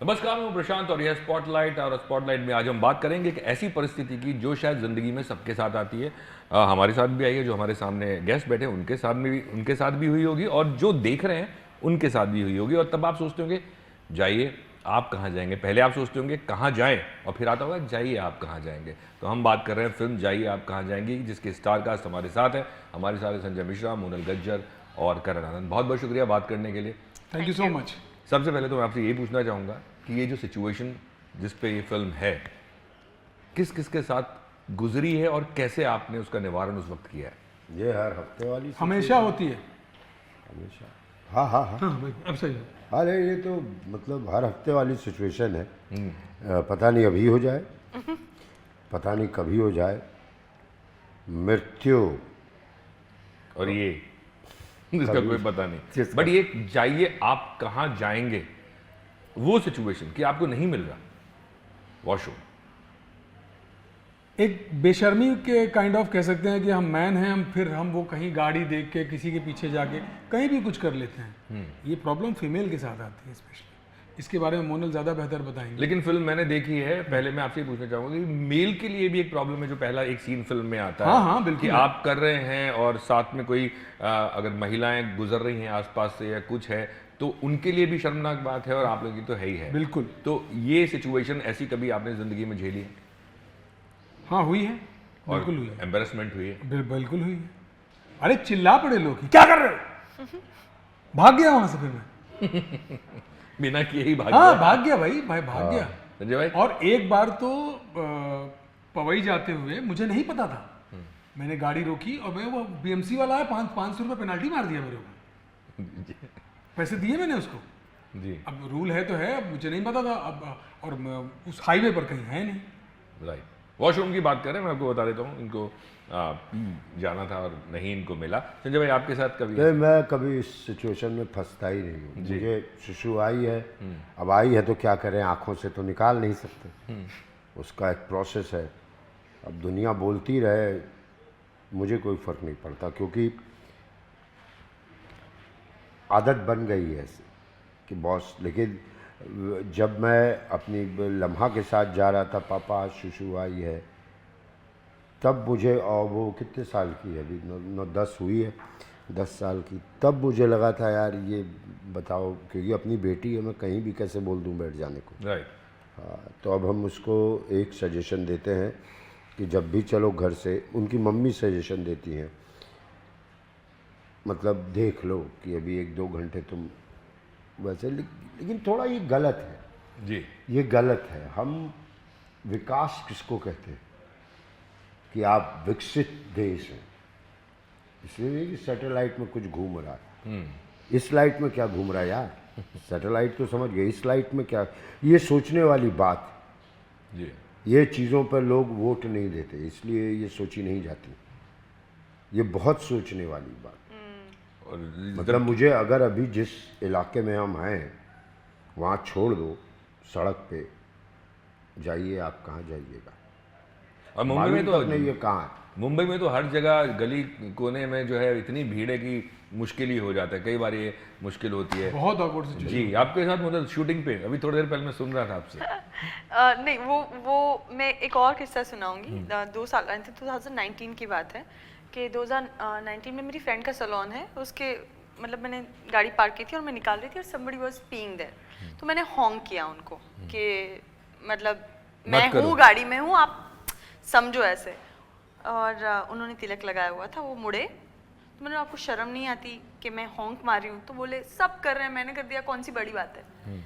नमस्कार, मैं प्रशांत और यह स्पॉटलाइट। और स्पॉटलाइट में आज हम बात करेंगे एक ऐसी परिस्थिति की जो शायद ज़िंदगी में सबके साथ आती है। हमारे साथ भी आई है, जो हमारे सामने गेस्ट बैठे हैं उनके साथ भी हुई होगी, और जो देख रहे हैं उनके साथ भी हुई होगी। और तब आप सोचते होंगे जाइए आप कहाँ जाएंगे। पहले आप सोचते होंगे कहाँ जाएं, और फिर आता होगा जाइए आप कहाँ जाएंगे। तो हम बात कर रहे हैं फिल्म जाइए आप कहाँ जाएंगी, जिसके स्टार कास्ट हमारे साथ है। हमारे साथ है संजय मिश्रा, मोनल गज्जर और करण आनंद। बहुत बहुत शुक्रिया बात करने के लिए। Thank you so much. सबसे पहले तो मैं आपसे यही पूछना चाहूँगा कि ये जो सिचुएशन जिस पे ये फिल्म है, किस किस के साथ गुजरी है और कैसे आपने उसका निवारण उस वक्त किया है? ये हर हफ्ते वाली हमेशा होती है। हमेशा। हाँ हाँ हाँ हाँ भाई, अब सही है। अरे ये तो मतलब हर हफ्ते वाली सिचुएशन है। पता नहीं अभी हो जाए, पता नहीं कभी हो जाए। मृत्यु और ये इसका कोई पता नहीं। जिसका- बट ये जाइए आप कहाँ जाएंगे, वो सिचुएशन कि आपको नहीं मिल रहा वॉशरूम। एक बेशर्मी के काइंड ऑफ कह सकते हैं कि हम मैन हैं, हम वो कहीं गाड़ी देख के किसी के पीछे जाके कहीं भी कुछ कर लेते हैं। ये प्रॉब्लम फीमेल के साथ आती है स्पेशली। इसके बारे में मोनल ज़्यादा बेहतर बताएंगे। लेकिन फिल्म मैंने देखी है। पहले मैं आपसे ये पूछना चाहूंगा कि मेल के लिए भी एक प्रॉब्लम है, जो पहला एक सीन फिल्म में आता है। हाँ, हाँ, बिल्कुल कि है। आप कर रहे हैं और साथ में कोई अगर महिलाएं गुजर रही हैं आसपास से या कुछ है, तो उनके लिए भी शर्मनाक बात है, और आप लोगों की तो है ही है। बिल्कुल। तो ये सिचुएशन ऐसी कभी आपने जिंदगी में झेली है? हाँ हुई है, और बिल्कुल हुई है। एम्बेरसमेंट हुई है? बिल्कुल हुई है। अरे चिल्ला पड़े लोग कि क्या कर रहे हो, भाग गया वहां से फिर मैं। बिना किए ही भाग हाँ गया। भाग गया भाई भाग गया। संजय भाई? और एक बार तो पवई जाते हुए मुझे नहीं पता था, मैंने गाड़ी रोकी और मैं वो बीएमसी वाला है, 500 रुपये पेनल्टी मार दिया मेरे को। पैसे दिए मैंने उसको। जी अब रूल है तो है, अब मुझे नहीं पता था। अब और उस हाईवे पर कहीं है नहीं। राइट। वॉशरूम की बात करें, मैं आपको बता देता हूँ, इनको जाना था और नहीं इनको मिला। संजय भाई आपके साथ कभी? नहीं, मैं कभी इस सिचुएशन में फंसता ही नहीं हूँ। मुझे शिशु आई है, अब आई है तो क्या करें, आंखों से तो निकाल नहीं सकते। उसका एक प्रोसेस है। अब दुनिया बोलती रहे, मुझे कोई फर्क नहीं पड़ता, क्योंकि आदत बन गई है ऐसे कि बॉस। लेकिन जब मैं अपनी लम्हा के साथ जा रहा था, पापा शिशु आई है, तब मुझे, और वो कितने साल की है अभी, 9-10 हुई है, 10 साल की, तब मुझे लगा था यार ये बताओ, क्योंकि अपनी बेटी है, मैं कहीं भी कैसे बोल दूं बैठ जाने को। राइट। हाँ, तो अब हम उसको एक सजेशन देते हैं कि जब भी चलो घर से, उनकी मम्मी सजेशन देती हैं, मतलब देख लो कि अभी 1-2 घंटे तुम वैसे। लेकिन थोड़ा ये गलत है। जी। ये गलत है। हम विकास किसको कहते हैं कि आप विकसित देश हैं, इसलिए नहीं कि सैटेलाइट में कुछ घूम रहा है। इस लाइट में क्या घूम रहा है यार, सैटेलाइट तो समझ गए, इस लाइट में क्या। ये सोचने वाली बात। जी। ये चीज़ों पर लोग वोट नहीं देते, इसलिए ये सोची नहीं जाती। ये बहुत सोचने वाली बात। और मतलब मुझे अगर अभी जिस इलाके में हम हैं वहाँ छोड़ दो, सड़क पे जाइए आप कहाँ जाइएगा। और मुंबई में तो नहीं, ये कहाँ है। मुंबई में तो हर जगह गली कोने में जो है इतनी भीड़ है कि मुश्किल ही हो जाता है। कई बार ये मुश्किल होती है। बहुत awkward situation। जी। आपके साथ मतलब शूटिंग पे अभी थोड़ी देर पहले मैं सुन रहा था आपसे। नहीं, वो मैं एक और किस्सा सुनाऊंगी। 2 साल 2019 की बात है कि 2019 में मेरी फ्रेंड का सैलून है, उसके मतलब मैंने गाड़ी पार्क की थी और मैं निकाल रही थी और somebody was peeing there। तो मैंने हॉन्क किया उनको कि मतलब मैं हूँ, गाड़ी में हूँ, आप समझो ऐसे। और उन्होंने तिलक लगाया हुआ था, वो मुड़े तो मैंने, आपको शर्म नहीं आती कि मैं हॉन्क मार रही हूँ? तो बोले सब कर रहे हैं, मैंने कर दिया, कौन सी बड़ी बात है।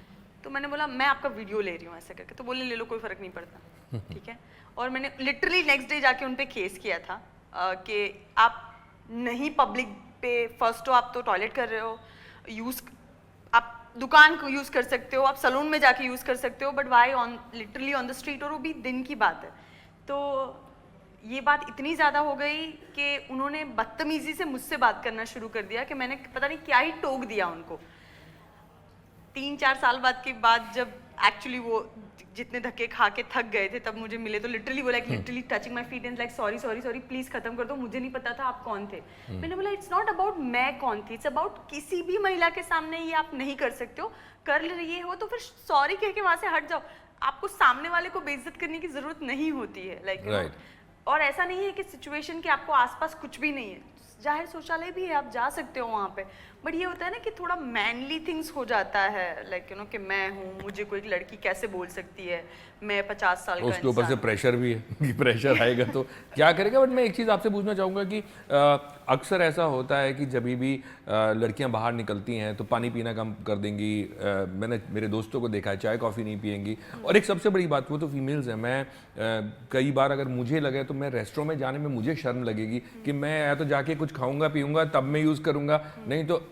तो मैंने बोला मैं आपका वीडियो ले रही हूँ ऐसे करके। तो बोले ले लो, कोई फर्क नहीं पड़ता। ठीक है। और मैंने लिटरली नेक्स्ट डे जाके उन पे केस किया था कि आप नहीं पब्लिक पे, फर्स्ट तो आप तो टॉयलेट कर रहे हो, यूज़ आप दुकान को यूज़ कर सकते हो, आप सलून में जाके यूज़ कर सकते हो, but why on literally on the street, और वो भी दिन की बात है। तो ये बात इतनी ज़्यादा हो गई कि उन्होंने बदतमीज़ी से मुझसे बात करना शुरू कर दिया कि मैंने पता नहीं क्या ही टोक दिया उनको। 3-4 साल बाद के बाद जब एक्चुअली वो जितने धक्के खा के थक गए थे तब मुझे मिले तो लिटरली वो like literally touching my feet and like sorry sorry sorry please खत्म कर दो, मुझे नहीं पता था आप कौन थे। मैंने बोला इट्स नॉट अबाउट मैं कौन थी, इट्स अबाउट किसी भी महिला के सामने ये आप नहीं कर सकते हो, कर रही हो तो फिर सॉरी कह के वहां से हट जाओ, आपको सामने वाले को बेइज्जत करने की जरूरत नहीं होती है लाइक और ऐसा नहीं है कि सिचुएशन के आपको आसपास कुछ भी नहीं है, जाहिर शौचालय भी है आप जा सकते हो वहाँ पे, बट ये होता है ना कि थोड़ा मैनली थिंग्स हो जाता है लाइक यू नो कि मैं हूँ, मुझे कोई लड़की कैसे बोल सकती है, मैं 50 साल का उसके ऊपर से इंसान। प्रेशर भी है कि प्रेशर आएगा तो क्या करेगा। बट मैं एक चीज़ आपसे पूछना चाहूँगा कि अक्सर ऐसा होता है कि जब भी लड़कियां बाहर निकलती हैं तो पानी पीना कम कर देंगी, मैंने मेरे दोस्तों को देखा है चाय कॉफ़ी नहीं पियेंगी, और एक सबसे बड़ी बात वो तो फीमेल्स है, मैं कई बार अगर मुझे लगे तो मैं रेस्टोरेंट में जाने में मुझे शर्म लगेगी कि मैं या तो जाके कुछ खाऊंगा पीऊंगा तब मैं यूज़ करूंगा, नहीं तो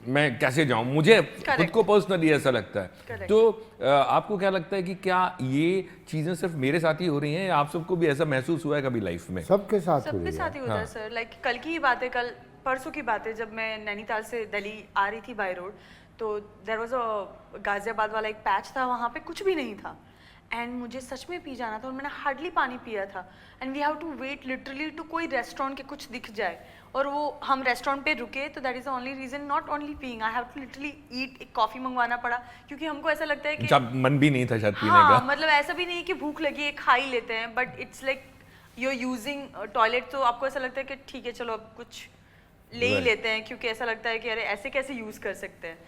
मैं कैसे जाऊं, मुझे खुद को पर्सनली ऐसा लगता है। तो आपको क्या लगता है कि क्या ये चीजें सिर्फ मेरे साथ ही हो रही हैं या आप सबको भी ऐसा महसूस हुआ है कभी लाइफ में? सबके साथ हो सबके रही है। साथ ही होता है सर, लाइक कल की ही बात है, कल परसों की बात है, जब मैं नैनीताल से दिल्ली आ रही थी बाय रोड, तो देयर वाज अ गाजियाबाद वाला एक पैच था, वहाँ पे कुछ भी नहीं था एंड मुझे सच में पी जाना था और मैंने हार्डली पानी पिया था and we have to wait literally to कोई रेस्टोरेंट के कुछ दिख जाए, और वो हम रेस्टोरेंट पे रुके तो that is the only reason, not only peeing, I have to literally eat, एक कॉफी मंगवाना पड़ा क्योंकि हमको ऐसा लगता है कि जब मन भी नहीं था शायद पीने हाँ, का। मतलब ऐसा भी नहीं है कि भूख लगी है खा ही लेते हैं, but it's like you are using toilet, तो आपको ऐसा लगता है कि ठीक है चलो अब कुछ ले ही लेते हैं, क्योंकि ऐसा लगता है कि अरे ऐसे कैसे यूज कर सकते हैं।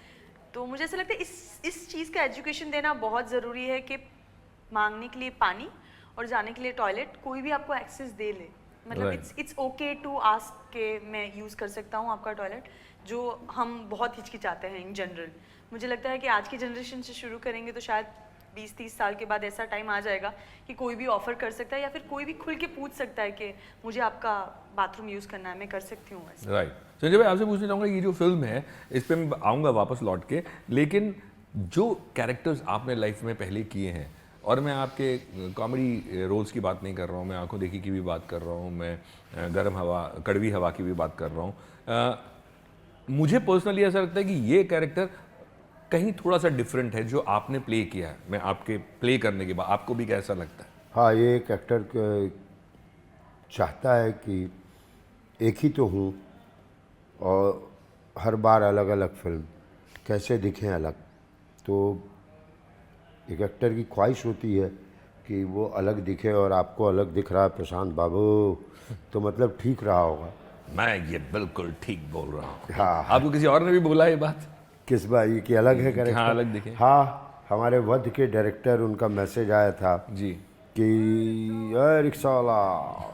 तो मुझे ऐसा लगता है इस चीज़ का एजुकेशन देना बहुत ज़रूरी है कि मांगने के लिए पानी और जाने के लिए टॉयलेट कोई भी आपको एक्सेस दे ले, मतलब इट्स ओके टू आस्क के मैं यूज़ कर सकता हूँ आपका टॉयलेट, जो हम बहुत हिचकिचाते हैं इन जनरल। मुझे लगता है कि आज की जनरेशन से शुरू करेंगे तो शायद 20-30 साल के बाद ऐसा टाइम आ जाएगा कि कोई भी ऑफर कर सकता है या फिर कोई भी खुल के पूछ सकता है कि मुझे आपका बाथरूम यूज़ करना है, मैं कर सकती हूँ ऐसा। राइट। संजय भाई आपसे पूछना चाहूँगा, ये जो फिल्म है इस पर मैं आऊँगा वापस लौट के, लेकिन जो कैरेक्टर्स आपने लाइफ में पहले किए हैं, और मैं आपके कॉमेडी रोल्स की बात नहीं कर रहा हूँ, मैं आंखों देखी की भी बात कर रहा हूँ, मैं गर्म हवा कड़वी हवा की भी बात कर रहा हूँ, मुझे पर्सनली ऐसा लगता है कि ये कैरेक्टर कहीं थोड़ा सा डिफरेंट है जो आपने प्ले किया है। मैं आपके प्ले करने के बाद आपको भी कैसा लगता है? हाँ, ये एक एक्टर चाहता है कि एक ही तो हूँ और हर बार अलग अलग फिल्म कैसे दिखें अलग, तो एक एक्टर की ख्वाहिश होती है कि वो अलग दिखे, और आपको अलग दिख रहा है प्रशांत बाबू, तो मतलब ठीक रहा होगा। मैं ये बिल्कुल ठीक बोल रहा हूँ। हाँ। आपको किसी और ने भी बोला ये बात? किस बात ये कि अलग है कैरेक्टर? हाँ, अलग दिखे। हाँ, हमारे वध के डायरेक्टर, उनका मैसेज आया था जी कि अरे रिक्शा वाला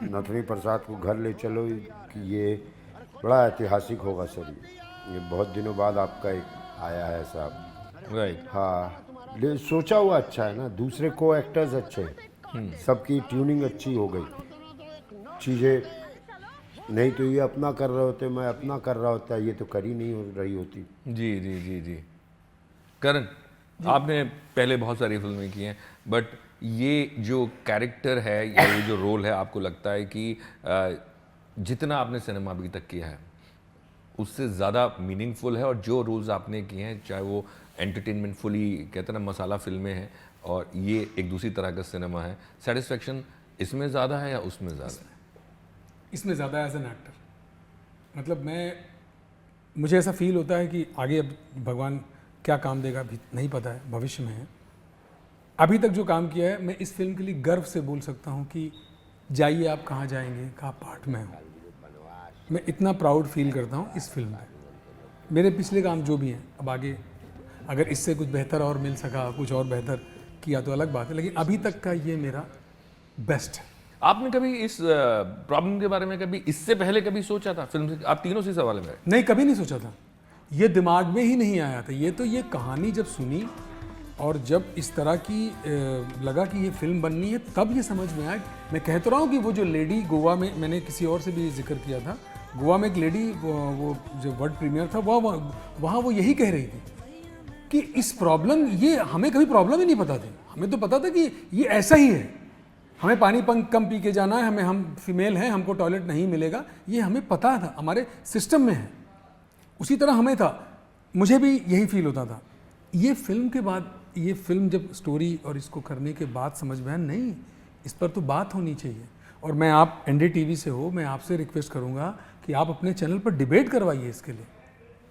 नथनी प्रसाद को घर ले चलो कि ये बड़ा ऐतिहासिक होगा सर, ये बहुत दिनों बाद आपका एक आया है साहब। राइट। हाँ, सोचा हुआ अच्छा है ना, दूसरे को एक्टर्स अच्छे हैं, सबकी ट्यूनिंग अच्छी हो गई, चीज़ें नहीं तो ये अपना कर रहे होते, मैं अपना कर रहा होता, ये तो कर ही नहीं हो रही होती। जी जी जी जी। करण, आपने पहले बहुत सारी फिल्में की हैं, बट ये जो कैरेक्टर है या ये जो रोल है, आपको लगता है कि जितना आपने सिनेमा अभी तक किया है उससे ज़्यादा मीनिंगफुल है, और जो रोल्स आपने किए हैं चाहे वो एंटरटेनमेंट फुली कहते हैं ना मसाला फिल्में हैं और ये एक दूसरी तरह का सिनेमा है, सेटिस्फेक्शन इसमें ज़्यादा है या उसमें ज़्यादा है? इसमें ज़्यादा एज एन एक्टर, मतलब मुझे ऐसा फील होता है कि आगे अब भगवान क्या काम देगा अभी नहीं पता है, भविष्य में है। अभी तक जो काम किया है, मैं इस फिल्म के लिए गर्व से बोल सकता हूँ कि जाइए आप कहाँ जाएंगे, कहाँ पार्ट में हूँ, मैं इतना प्राउड फील करता हूँ इस फिल्म पे। मेरे पिछले काम जो भी हैं, अब आगे अगर इससे कुछ बेहतर और मिल सका, कुछ और बेहतर किया तो अलग बात है, लेकिन अभी तक का ये मेरा बेस्ट है। आपने कभी इस प्रॉब्लम के बारे में कभी इससे पहले कभी सोचा था फिल्म से? आप तीनों से सवाल है। नहीं, कभी नहीं सोचा था, ये दिमाग में ही नहीं आया था। ये कहानी जब सुनी और जब इस तरह की लगा कि ये फिल्म बननी है, तब ये समझ में आया। मैं कह तो रहा हूँ कि वो जो लेडी गोवा में, मैंने किसी और से भी जिक्र किया था, गोवा में एक लेडी वो जो वर्ल्ड प्रीमियर था वहाँ वो यही कह रही थी कि इस प्रॉब्लम, ये हमें कभी प्रॉब्लम ही नहीं पता थी, हमें तो पता था कि ये ऐसा ही है, हमें पानी कम पी के जाना है, हम फीमेल हैं, हमको टॉयलेट नहीं मिलेगा, ये हमें पता था, हमारे सिस्टम में है। उसी तरह हमें था, मुझे भी यही फील होता था ये फिल्म के बाद, ये फिल्म जब स्टोरी और इसको करने के बाद समझ में आया नहीं, इस पर तो बात होनी चाहिए। और मैं, आप NDTV से हो, मैं आपसे रिक्वेस्ट करूंगा कि आप अपने चैनल पर डिबेट करवाइए इसके लिए,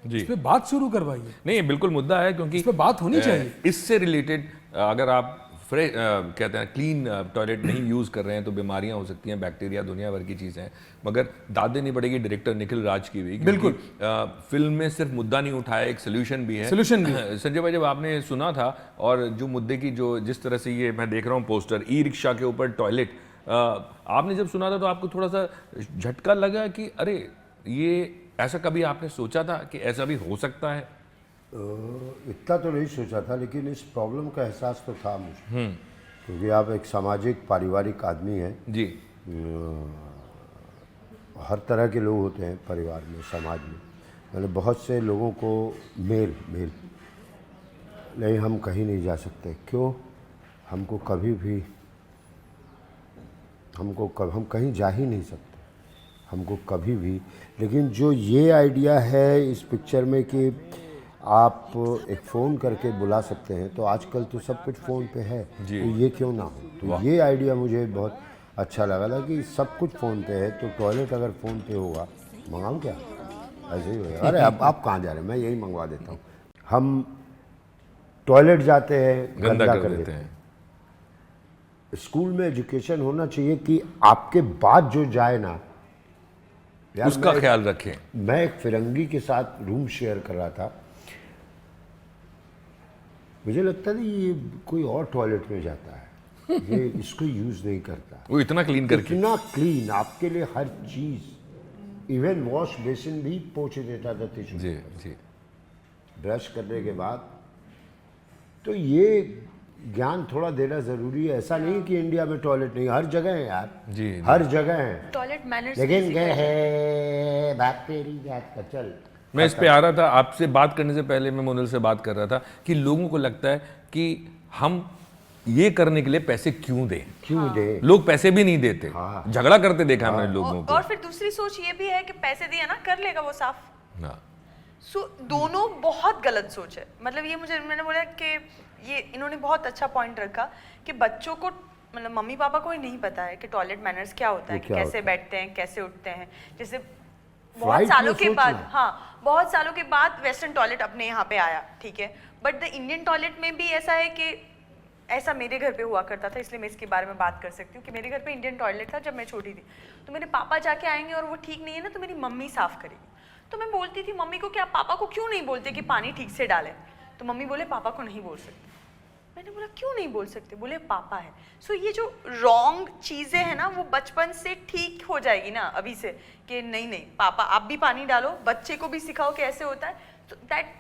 जी इस पे बात शुरू करवाइए, नहीं, ये बिल्कुल मुद्दा है, क्योंकि इस पे बात होनी चाहिए। इससे रिलेटेड अगर आप कहते हैं क्लीन टॉयलेट नहीं यूज़ कर रहे हैं तो बीमारियां हो सकती हैं, बैक्टीरिया, दुनिया भर की चीज़ें हैं, मगर दाद देनी पड़ेगी डायरेक्टर निखिल राज की भी। बिल्कुल। फिल्म में सिर्फ मुद्दा नहीं उठाया, एक सोल्यूशन भी है। Solution भी है। संजय भाई, जब आपने सुना था और जो मुद्दे की जो जिस तरह से ये मैं देख रहा हूँ पोस्टर, ई रिक्शा के ऊपर टॉयलेट, आपने जब सुना था तो आपको थोड़ा सा झटका लगा कि अरे ये ऐसा कभी आपने सोचा था कि ऐसा भी हो सकता है? इतना तो नहीं सोचा था, लेकिन इस प्रॉब्लम का एहसास तो था मुझे, क्योंकि आप एक सामाजिक पारिवारिक आदमी हैं। जी हर तरह के लोग होते हैं परिवार में, समाज में, मैंने बहुत से लोगों को मेल नहीं, हम कहीं नहीं जा सकते, क्यों, हमको कभी भी, हम कहीं जा ही नहीं सकते, हमको कभी भी। लेकिन जो ये आइडिया है इस पिक्चर में कि आप एक फ़ोन करके बुला सकते हैं, तो आजकल तो सब कुछ फ़ोन पे है, तो ये क्यों ना हो। तो ये आइडिया मुझे बहुत अच्छा लगा था कि सब कुछ फ़ोन पे है, तो टॉयलेट अगर फ़ोन पे होगा, मंगाऊँ क्या, ऐसे ही होगा। अरे अब आप कहाँ जा रहे हैं, मैं यही मंगवा देता हूँ। हम टॉयलेट जाते हैं, गंदा कर देते हैं। स्कूल में एजुकेशन होना चाहिए कि आपके बाद जो जाए ना, उसका ख्याल रखें। मैं एक फिरंगी के साथ रूम शेयर कर रहा था, मुझे लगता था ये कोई और टॉयलेट में जाता है, ये इसको यूज़ नहीं करता। वो इतना क्लीन करके, इतना क्लीन, आपके लिए हर चीज़, इवन वॉश बेसिन भी पोंछ देता था टिश्यू जी जी, ब्रश करने के बाद। तो ये ज्ञान थोड़ा देना ज़रूरी है। ऐसा नहीं कि इंडिया में टॉयलेट नहीं, हर जगह है यार, जी हर जगह है, टॉयलेट मैनर्स लेकिन गए है बात तेरी बात का चल। मैं इस पे आ रहा था, आपसे बात करने से पहले मैं मोनल से बात कर रहा था कि लोगों को लगता है कि हम ये करने के लिए पैसे क्यों दें, लोग पैसे भी नहीं देते, झगड़ा करते देखा हमने लोगों को। और फिर दूसरी सोच ये भी है कि पैसे दिया ना, कर लेगा वो साफ। हाँ। दोनों बहुत गलत सोच है। मतलब ये मैंने बोला कि ये इन्होंने बहुत अच्छा पॉइंट रखा कि बच्चों को, मतलब मम्मी पापा को ही नहीं पता है कि टॉयलेट मैनर्स क्या होता है, कि कैसे बैठते हैं, कैसे उठते हैं। जैसे बहुत सालों के बाद, हाँ, बहुत सालों के बाद वेस्टर्न टॉयलेट अपने यहाँ पे आया, ठीक है, बट द इंडियन टॉयलेट में भी ऐसा है कि ऐसा मेरे घर पे हुआ करता था, इसलिए मैं इसके बारे में बात कर सकती हूँ कि मेरे घर पे इंडियन टॉयलेट था जब मैं छोटी थी। तो मेरे पापा जाके आएंगे और वो ठीक नहीं है ना, तो मेरी मम्मी साफ करेगी। तो मैं बोलती थी मम्मी को कि आप पापा को क्यों नहीं बोलते कि पानी ठीक से डालें? तो मम्मी बोले पापा को नहीं बोल सकते। मैंने बोला क्यों नहीं बोल सकते? बोले पापा है। सो ये जो रॉन्ग चीज़ें हैं ना, वो बचपन से ठीक हो जाएगी ना अभी से, कि नहीं नहीं पापा आप भी पानी डालो, बच्चे को भी सिखाओ कि ऐसे होता है। तो that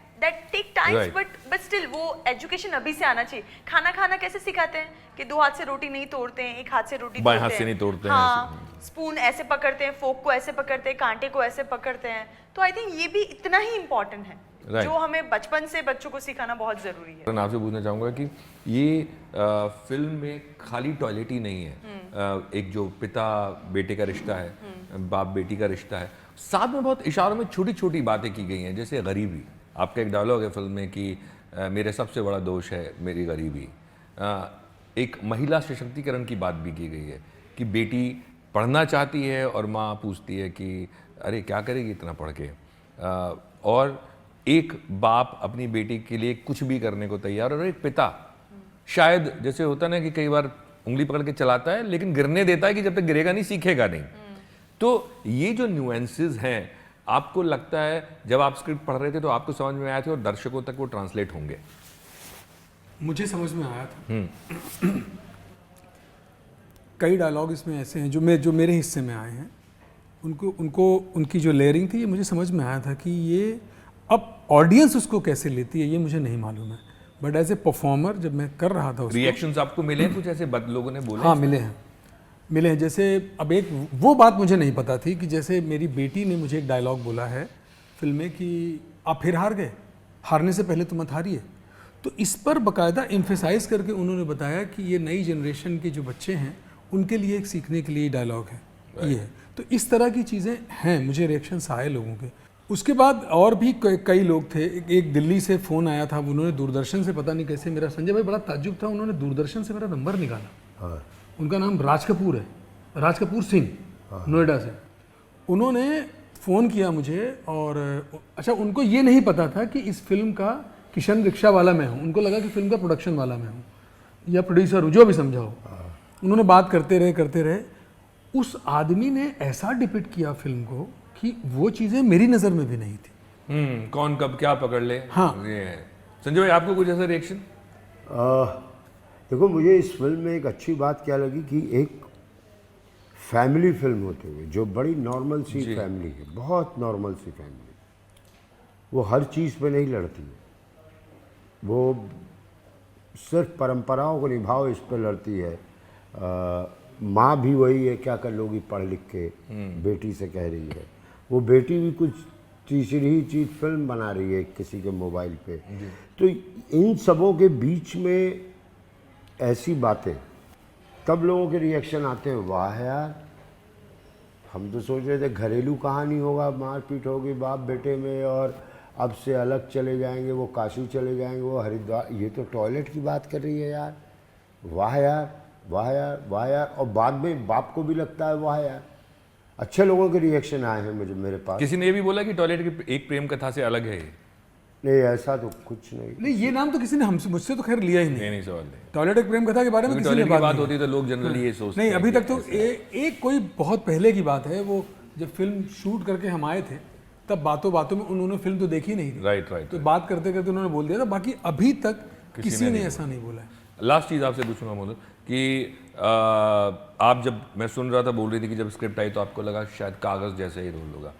take times, but still वो एजुकेशन अभी से आना चाहिए। खाना कैसे सिखाते हैं कि 2 हाथ से रोटी नहीं तोड़ते हैं, 1 हाथ से रोटी बाएं हाथ से नहीं तोड़ते हैं। हाँ, स्पून ऐसे पकड़ते हैं, फोक को ऐसे पकड़ते हैं, कांटे को ऐसे पकड़ते हैं। तो आई थिंक ये भी इतना ही इम्पोर्टेंट है, जो हमें बचपन से बच्चों को सिखाना बहुत जरूरी है। मैं आपसे पूछना चाहूँगा कि ये फिल्म में खाली टॉयलेट ही नहीं है, एक जो पिता बेटे का रिश्ता है, बाप बेटी का रिश्ता है, साथ में बहुत इशारों में छोटी छोटी बातें की गई हैं, जैसे गरीबी। आपका एक डायलॉग है फिल्म में कि मेरे सबसे बड़ा दोष है मेरी गरीबी। एक महिला सशक्तिकरण की बात भी की गई है कि बेटी पढ़ना चाहती है और माँ पूछती है कि अरे क्या करेगी इतना पढ़ के, और एक बाप अपनी बेटी के लिए कुछ भी करने को तैयार, और एक पिता शायद जैसे होता ना कि कई बार उंगली पकड़ के चलाता है लेकिन गिरने देता है कि जब तक गिरेगा नहीं सीखेगा नहीं। तो ये जो न्यूएंसेस हैं, आपको लगता है जब आप स्क्रिप्ट पढ़ रहे थे तो आपको समझ में आए थे और दर्शकों तक वो ट्रांसलेट होंगे? मुझे समझ में आया था। कई डायलॉग इसमें ऐसे हैं जो मेरे हिस्से में आए हैं, उनकी जो लेयरिंग थी, ये मुझे समझ में आया था कि ये अब ऑडियंस उसको कैसे लेती है ये मुझे नहीं मालूम है, बट एज ए परफॉर्मर जब मैं कर रहा था, रिएक्शंस आपको मिले हैं कुछ ऐसे लोगों ने बोले? हाँ मिले हैं। जैसे अब एक वो बात मुझे नहीं पता थी कि जैसे मेरी बेटी ने मुझे एक डायलॉग बोला है फिल्म में कि आप फिर हार गए, हारने से पहले तो मत हारिए। तो इस पर बाकायदा एम्फेसाइज करके उन्होंने बताया कि ये नई जनरेशन के जो बच्चे हैं उनके लिए एक सीखने के लिए डायलॉग है, ये है। तो इस तरह की चीज़ें हैं, मुझे रिएक्शंस आए लोगों के। उसके बाद और भी कई लोग थे। एक दिल्ली से फ़ोन आया था, उन्होंने दूरदर्शन से, पता नहीं कैसे, मेरा संजय भाई बड़ा ताज्जुब था, उन्होंने दूरदर्शन से मेरा नंबर निकाला। हाँ उनका नाम राज कपूर है, राज कपूर सिंह, नोएडा से। उन्होंने फ़ोन किया मुझे और अच्छा, उनको ये नहीं पता था कि इस फिल्म का किशन रिक्शा वाला मैं हूँ। उनको लगा कि फिल्म का प्रोडक्शन वाला मैं हूँ या प्रोड्यूसर हूँ, जो भी समझाओ। उन्होंने बात करते रहे। उस आदमी ने ऐसा डिपिक्ट किया फिल्म को कि वो चीज़ें मेरी नज़र में भी नहीं थी। कौन कब क्या पकड़ ले। हाँ। ये है। संजय भाई, आपको कुछ ऐसा रिएक्शन? देखो, मुझे इस फिल्म में एक अच्छी बात क्या लगी कि एक फैमिली फिल्म होते हुए, जो बड़ी नॉर्मल सी फैमिली है, बहुत नॉर्मल सी फैमिली, वो हर चीज़ पे नहीं लड़ती है, वो सिर्फ परंपराओं को निभाओ इस पे लड़ती है। माँ भी वही है, क्या कर लोगी पढ़ लिख के, बेटी से कह रही है। वो बेटी भी कुछ तीसरी ही चीज़ फिल्म बना रही है किसी के मोबाइल पे। तो इन सबों के बीच में ऐसी बातें, तब लोगों के रिएक्शन आते हैं, वाह यार, हम तो सोच रहे थे घरेलू कहानी होगा, मारपीट होगी बाप बेटे में और अब से अलग चले जाएंगे, वो काशी चले जाएंगे, वो हरिद्वार, ये तो टॉयलेट की बात कर रही है यार, वाह यार, वाह यार, वाह यार। और बाद में बाप को भी लगता है वाह यार। अच्छे लोगों के रिएक्शन आए हैं मेरे पास। किसी ने ये भी बोला कि टॉयलेट की एक प्रेम कथा से अलग है ये। नहीं, ऐसा तो कुछ नहीं। ये नाम तो किसी ने मुझसे तो खैर लिया ही नहीं। नहीं सवाल नहीं। टॉयलेट एक प्रेम कथा के बारे में किसी ने टॉयलेट की बात बात नहीं होती है तो लोग जनरली ये सोचते नहीं, हैं अभी कि तक तो एक कोई बहुत पहले की बात है, वो जब फिल्म शूट करके हम आए थे, तब बातों बातों में उन्होंने फिल्म तो देखी नहीं थी, राइट तो बात करते करते उन्होंने बोल दिया था। बाकी अभी तक किसी ने ऐसा नहीं बोला है। लास्ट चीज़ आपसे पूछूंगा मोदल कि आप, जब मैं सुन रहा था, बोल रही थी कि जब स्क्रिप्ट आई तो आपको लगा शायद कागज़ जैसा ही रोल होगा।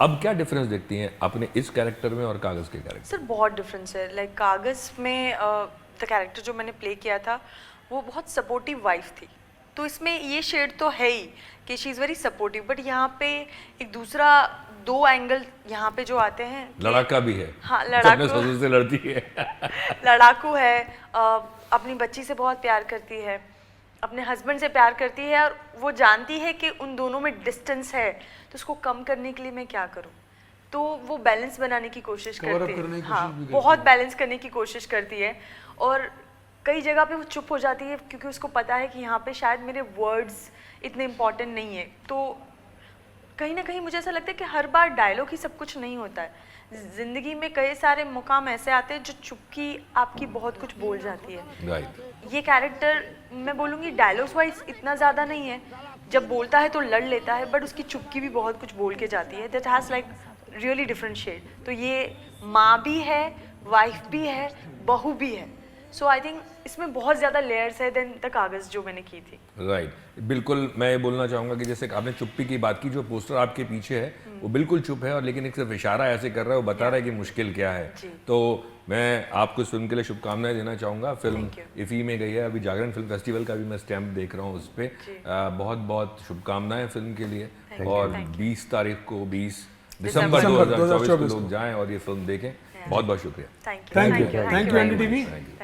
अब क्या डिफरेंस देखती हैं अपने इस कैरेक्टर में और कागज़ के कैरेक्टर? सर बहुत डिफरेंस है। लाइक कागज़ में द कैरेक्टर जो मैंने प्ले किया था वो बहुत सपोर्टिव वाइफ थी, तो इसमें ये शेड तो है ही कि she is very supportive. But यहाँ पे एक दूसरा दो एंगल यहाँ पे जो आते हैं, लड़ाका भी है। हाँ, अपने लड़ाकू ससुर से लड़ती है। लड़ाकू है, अपनी बच्ची से बहुत प्यार करती है, अपने हस्बैंड से प्यार करती है, और वो जानती है कि उन दोनों में डिस्टेंस है, तो उसको कम करने के लिए मैं क्या करूं। तो वो बैलेंस बनाने की कोशिश करती है। हाँ, बहुत बैलेंस करने की कोशिश करती है, और कई जगह पे वो चुप हो जाती है क्योंकि उसको पता है कि यहाँ पे शायद मेरे वर्ड्स इतने इम्पोर्टेंट नहीं है। तो कहीं ना कहीं मुझे ऐसा लगता है कि हर बार डायलॉग ही सब कुछ नहीं होता है। जिंदगी में कई सारे मुकाम ऐसे आते हैं जो चुपकी आपकी बहुत कुछ बोल जाती है। राइट। ये कैरेक्टर मैं बोलूँगी डायलॉग्स वाइज इतना ज़्यादा नहीं है, जब बोलता है तो लड़ लेता है, बट उसकी चुपकी भी बहुत कुछ बोल के जाती है। That has like really different shade. तो ये माँ भी है, वाइफ भी है, बहू भी है। सो आई थिंक इसमें बहुत ज़्यादा लेयर्स है देन द कागज़ जो मैंने की थी। राइट, बिल्कुल। मैं ये बोलना चाहूँगा कि जैसे आपने चुप्पी की बात की, जो पोस्टर आपके पीछे है वो बिल्कुल चुप है, और लेकिन एक सिर्फ इशारा ऐसे कर रहा है, वो बता रहा है कि मुश्किल क्या है। तो मैं आपको इस फिल्म के लिए शुभकामनाएं देना चाहूँगा। फिल्म इफ़ी में गई है, अभी जागरण फिल्म फेस्टिवल का भी मैं स्टैम्प देख रहा हूँ उस पर। बहुत बहुत शुभकामनाएं फिल्म के लिए। और 20 तारीख को, 20 दिसंबर 2024 को लोग जाएं और ये फिल्म देखें। बहुत बहुत शुक्रिया। Thank you NDTV.